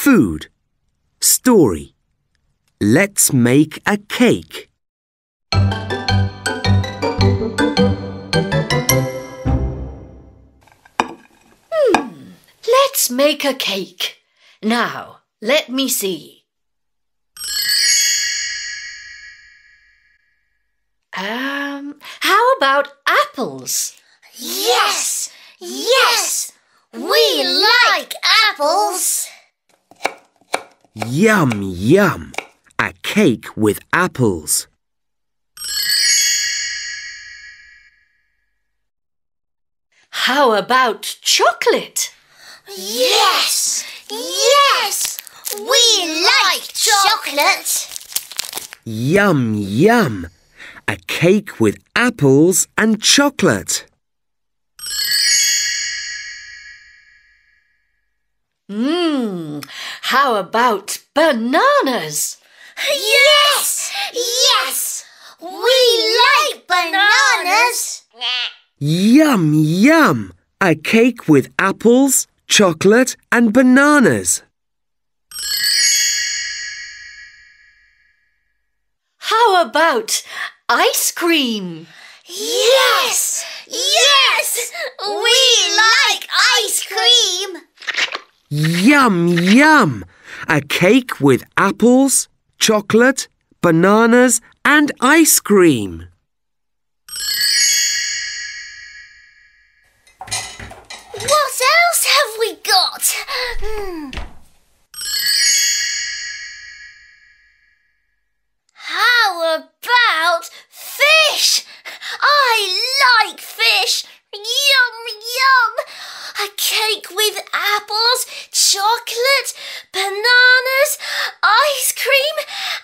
Food. Story. Let's make a cake. Let's make a cake. Now, let me see. How about apples? Yes! Yes! We like apples! Yum, yum. A cake with apples. How about chocolate? Yes! Yes! We like chocolate! Yum, yum. A cake with apples and chocolate. How about bananas? Yes! Yes! We like bananas! Yum, yum. A cake with apples, chocolate and bananas. How about ice cream? Yes! Yes! We like ice cream! Yum, yum. A cake with apples, chocolate, bananas and ice cream. What else have we got? How about fish? I like fish. Yum, yum. A cake with apples, chocolate, bananas, ice cream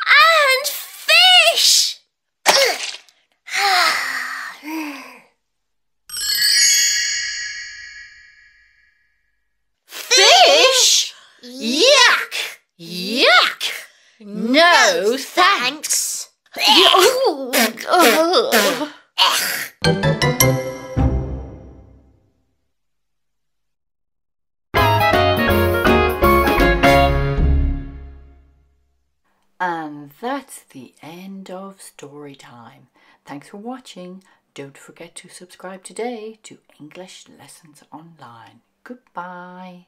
and fish. Fish? Yuck! Yuck! No, thanks. And that's the end of story time. Thanks for watching. Don't forget to subscribe today to English Lessons Online. Goodbye.